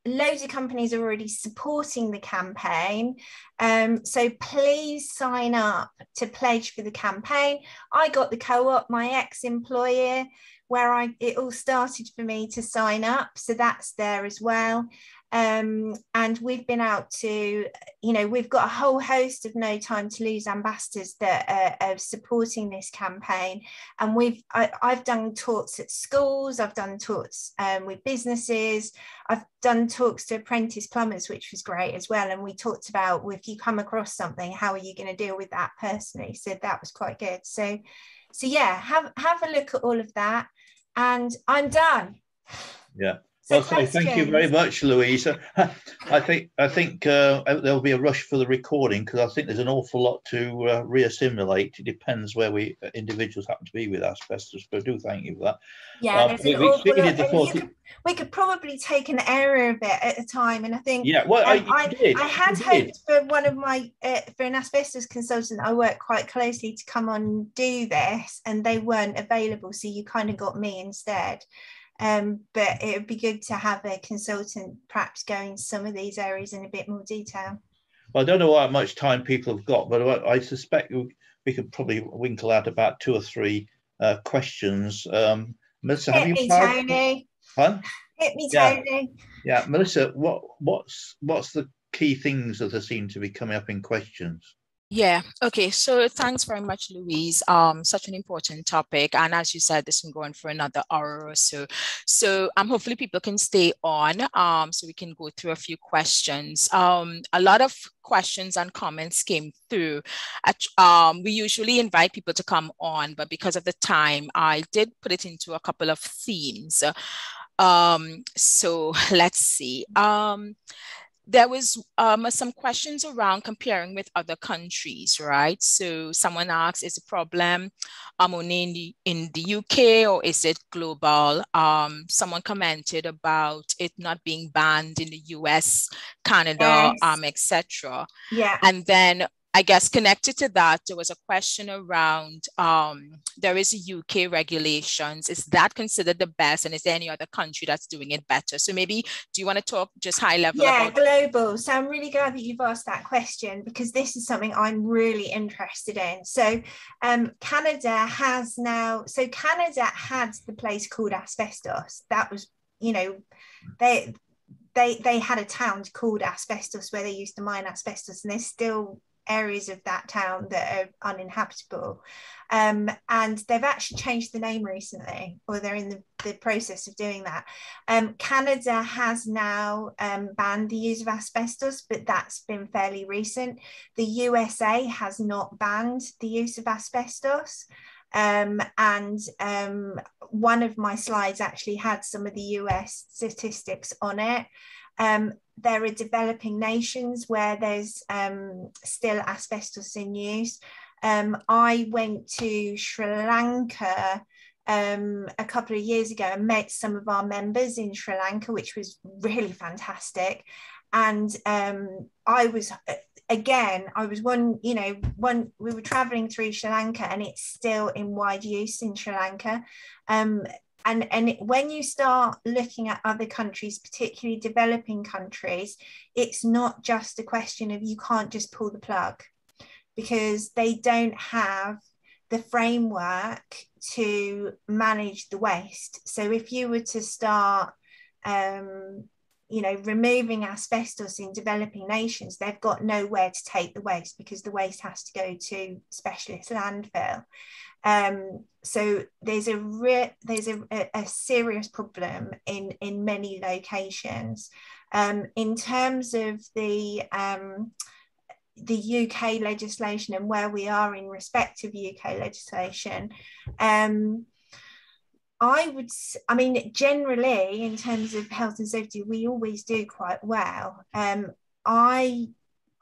Loads of companies are already supporting the campaign. So please sign up to pledge for the campaign. I got the co-op, my ex-employer, where it all started for me to sign up. So that's there as well. And we've been out to, we've got a whole host of No Time to Lose ambassadors that are supporting this campaign. And I've done talks at schools, I've done talks with businesses, I've done talks to apprentice plumbers, which was great as well. And we talked about, if you come across something, how are you going to deal with that personally? So that was quite good. So yeah, have a look at all of that. And I'm done. Yeah. So well, thank you very much, Louise. I think there'll be a rush for the recording because I think there's an awful lot to re-assimilate. It depends where individuals happen to be with asbestos, but I do thank you for that. Yeah, there's an awful lot. And we could probably take an area of it at a time. And I think I had hoped for one of my for an asbestos consultant I work quite closely to come on and do this, and they weren't available, so you kind of got me instead. But it would be good to have a consultant perhaps go in some of these areas in a bit more detail. Well, I don't know how much time people have got, but I suspect we could probably winkle out about 2 or 3 questions. Melissa, Hit me, Tony. Huh? Hit me, Tony. Yeah, Melissa, what's the key things that seem to be coming up in questions? Yeah, okay, so thanks very much, Louise. Such an important topic. And as you said, this can go on for another hour or so. So hopefully people can stay on so we can go through a few questions. A lot of questions and comments came through. We usually invite people to come on, but because of the time, I did put it into a couple of themes. So let's see. There was some questions around comparing with other countries, right? So someone asked, is the problem only in the UK or is it global? Someone commented about it not being banned in the US, Canada, yes. etc. Yeah. And then I guess connected to that, there was a question around, there is a UK regulations. Is that considered the best? And is there any other country that's doing it better? So maybe, do you want to talk just high level? Yeah, global. So I'm really glad that you've asked that question because this is something I'm really interested in. So Canada has now, Canada had the place called Asbestos. That was, they had a town called Asbestos where they used to mine asbestos, and there's still areas of that town that are uninhabitable, and they've actually changed the name recently, or they're in the process of doing that. Canada has now banned the use of asbestos, but that's been fairly recent. The USA has not banned the use of asbestos. One of my slides actually had some of the US statistics on it. There are developing nations where there's still asbestos in use. I went to Sri Lanka a couple of years ago and met some of our members in Sri Lanka, which was really fantastic. And we were traveling through Sri Lanka and it's still in wide use in Sri Lanka. And when you start looking at other countries, particularly developing countries, it's not just a question of you can't just pull the plug because they don't have the framework to manage the waste. So if you were to start, removing asbestos in developing nations, they've got nowhere to take the waste because the waste has to go to specialist landfill. So there's a serious problem in many locations. In terms of the UK legislation and where we are in respect of UK legislation, generally in terms of health and safety, we always do quite well.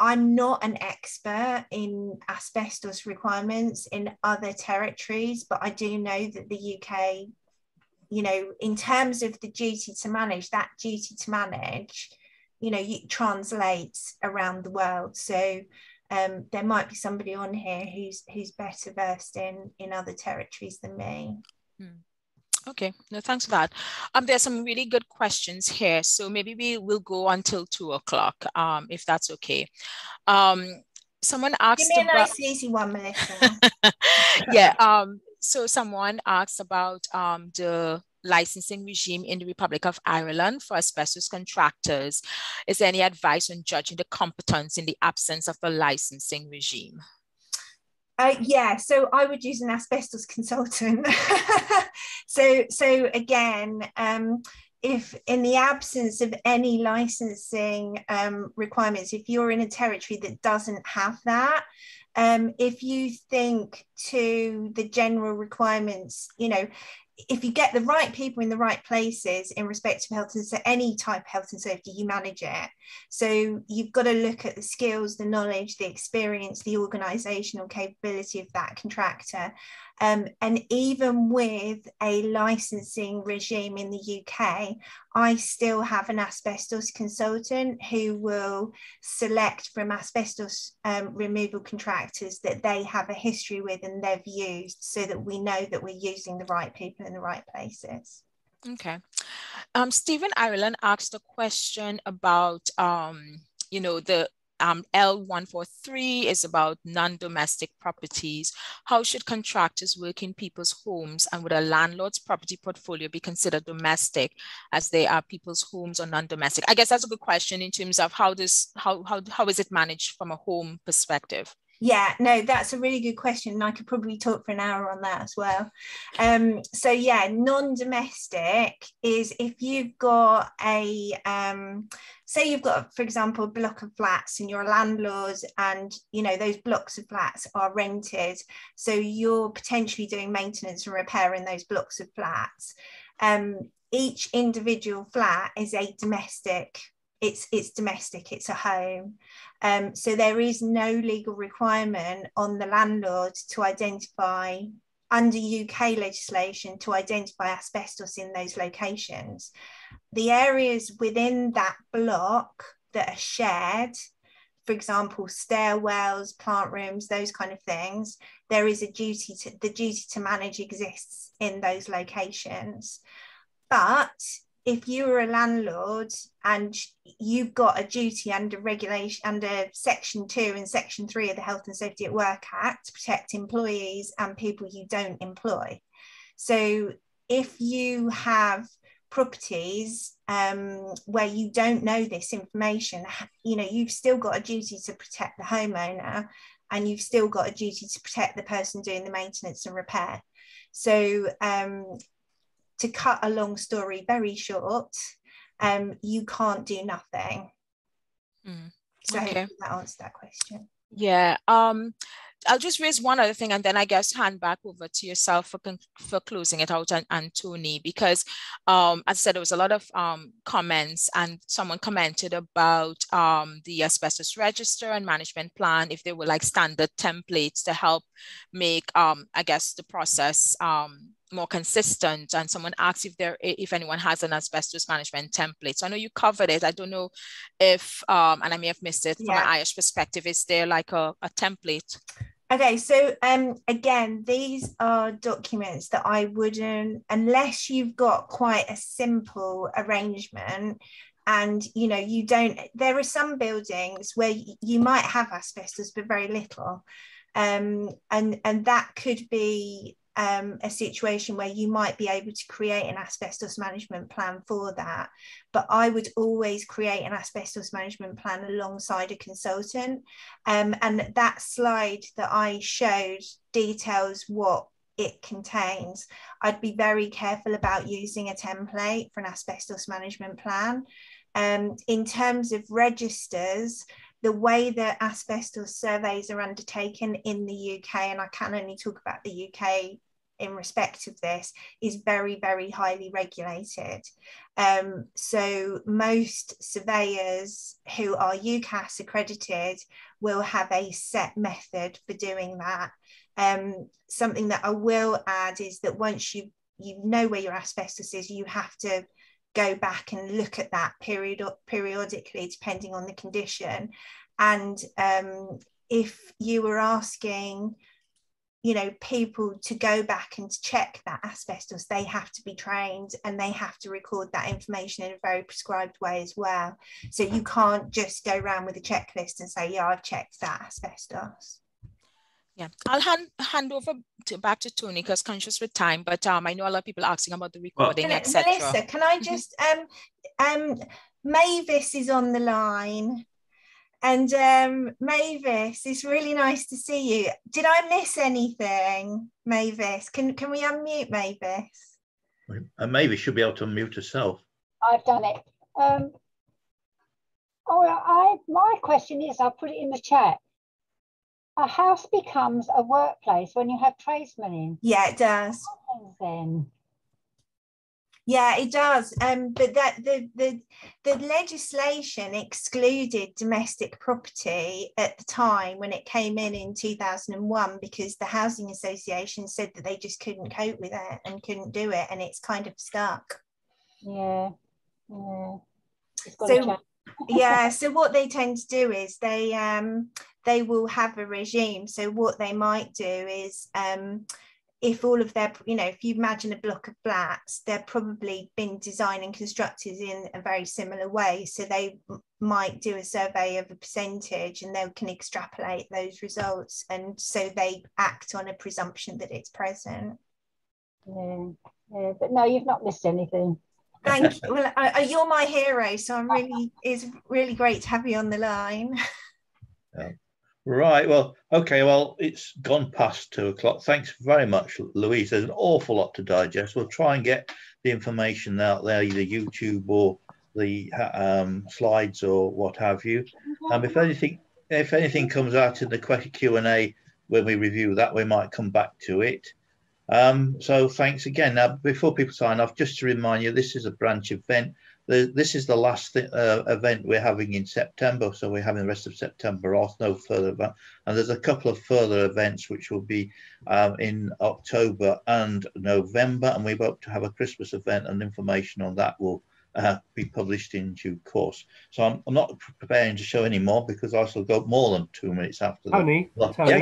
I'm not an expert in asbestos requirements in other territories, but I do know that the UK, you know, in terms of the duty to manage, that duty to manage, you know, translates around the world. So there might be somebody on here who's better versed in other territories than me. Okay, no, thanks for that. There's some really good questions here, so maybe we will go until 2 o'clock, if that's okay. Someone asked Give me a about... nice easy one, Melissa. Yeah. So someone asked about the licensing regime in the Republic of Ireland for asbestos contractors. Is there any advice on judging the competence in the absence of a licensing regime? Yeah, so I would use an asbestos consultant. so again, if in the absence of any licensing requirements, if you're in a territory that doesn't have that, if you think to the general requirements, you know, if you get the right people in the right places in respect of health and any type of health and safety, you manage it. So you've got to look at the skills, the knowledge, the experience, the organisational capability of that contractor. And even with a licensing regime in the UK, I still have an asbestos consultant who will select from asbestos removal contractors that they have a history with and they've used, so that we know that we're using the right people in the right places. Okay. Stephen Ireland asked a question about, you know, the L143 is about non-domestic properties. How should contractors work in people's homes, and would a landlord's property portfolio be considered domestic as they are people's homes or non-domestic? I guess that's a good question in terms of how is it managed from a home perspective? Yeah, no, that's a really good question. And I could probably talk for an hour on that as well. So yeah, non-domestic is if you've got a, say you've got, for example, a block of flats and you're a landlord and, you know, those blocks of flats are rented. So you're potentially doing maintenance and repair in those blocks of flats. Each individual flat is a domestic. It's domestic, it's a home. So there is no legal requirement on the landlord to identify, under UK legislation, to identify asbestos in those locations. The areas within that block that are shared, for example, stairwells, plant rooms, those kind of things, there is the duty to manage exists in those locations. But if you are a landlord and you've got a duty under regulation, under Section 2 and Section 3 of the Health and Safety at Work Act to protect employees and people you don't employ. So if you have properties where you don't know this information, you know, you've still got a duty to protect the homeowner, and you've still got a duty to protect the person doing the maintenance and repair. So to cut a long story very short, you can't do nothing. So okay. hopefully that answers that question. Yeah. I'll just raise one other thing and then I guess hand back over to yourself for closing it out, and Tony, because as I said, there was a lot of comments, and someone commented about the asbestos register and management plan, if they were like standard templates to help make I guess the process more consistent. And someone asked if anyone has an asbestos management template. So I know you covered it. I don't know if and I may have missed it, from an IOSH perspective, is there like a template? Okay, so again, these are documents that I wouldn't, unless you've got quite a simple arrangement, and you know, you don't, there are some buildings where you might have asbestos but very little, and that could be a situation where you might be able to create an asbestos management plan for that. But I would always create an asbestos management plan alongside a consultant. And that slide that I showed details what it contains. I'd be very careful about using a template for an asbestos management plan. In terms of registers, the way that asbestos surveys are undertaken in the UK, and I can only talk about the UK in respect of this is very, very highly regulated. So most surveyors who are UCAS accredited will have a set method for doing that. Something that I will add is that once you know where your asbestos is, you have to go back and look at that periodically, depending on the condition. And if you were asking, you know, people to go back and check that asbestos, they have to be trained and they have to record that information in a very prescribed way as well. So you can't just go around with a checklist and say, yeah, I've checked that asbestos. Yeah, I'll hand over back to Tony because conscious with time, but I know a lot of people are asking about the recording, etc. Melissa, can I just, Mavis is on the line. And Mavis, it's really nice to see you. Did I miss anything, Mavis? Can we unmute Mavis? Mavis should be able to unmute herself. I've done it. My question is, I'll put it in the chat. A house becomes a workplace when you have tradesmen in. Yeah, it does. Then. Yeah, it does. But that the legislation excluded domestic property at the time when it came in 2001 because the housing association said that they just couldn't cope with it and couldn't do it, and it's kind of stuck. Yeah. So yeah, so what they tend to do is they will have a regime. So what they might do is if all of their, you know, if you imagine a block of flats, they're probably been designed and constructed in a very similar way. So they might do a survey of a percentage and they can extrapolate those results. And so they act on a presumption that it's present. Yeah, but no, you've not missed anything. Thank you. Well, you're my hero, so it's really great to have you on the line. Yeah. Right, well, okay, well, it's gone past 2 o'clock. Thanks very much, Louise. There's an awful lot to digest. We'll try and get the information out there, either YouTube or the slides or what have you. If anything comes out in the Q&A when we review that, we might come back to it. So thanks again. Now, before people sign off, just to remind you, this is a branch event. This is the last event we're having in September, so we're having the rest of September off, no further event. And there's a couple of further events which will be in October and November, and we hope to have a Christmas event, and information on that will be published in due course. So I'm not preparing to show any more because I shall go more than 2 minutes after that. Tony.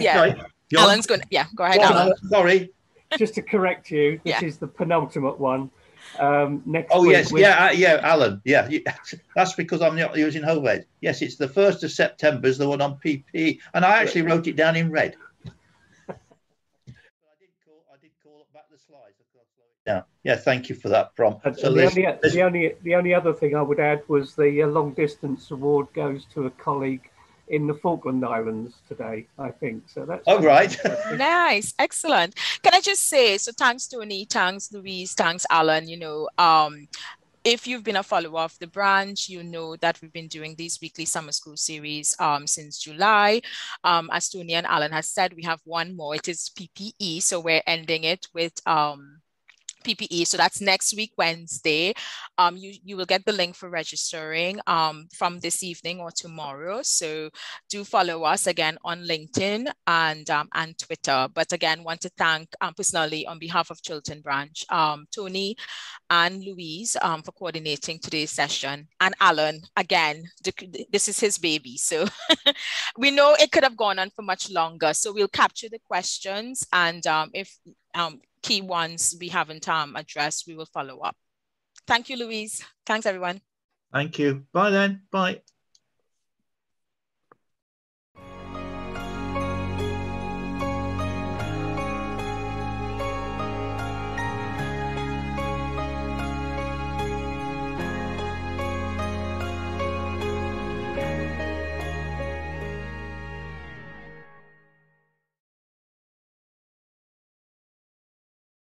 Yeah. Right. Alan's going. Yeah, go ahead, Alan. Sorry. Just to correct you, this is the penultimate one. Next week, yes, yeah, Alan, yeah, that's because I'm not using HOVED. Yes, it's the 1st of September is the one on PP, and I actually wrote it down in red. I did call back the slides. Yeah, thank you for that prompt. So the only other thing I would add was the long distance award goes to a colleague in the Falkland Islands today, I think. So that's right. Nice, excellent. Can I just say, so thanks Tony, thanks Louise, thanks Alan. You know, if you've been a follower of the branch, you know that we've been doing these weekly summer school series since July. As Tony and Alan has said, we have one more. It is PPE, so we're ending it with PPE. So that's next week, Wednesday. You will get the link for registering from this evening or tomorrow. So do follow us again on LinkedIn and Twitter. But again, want to thank personally on behalf of Chiltern Branch, Tony and Louise for coordinating today's session. And Alan, again, this is his baby. So we know it could have gone on for much longer. So we'll capture the questions, and if key ones we haven't addressed, we will follow up. Thank you, Louise. Thanks, everyone. Thank you. Bye then. Bye.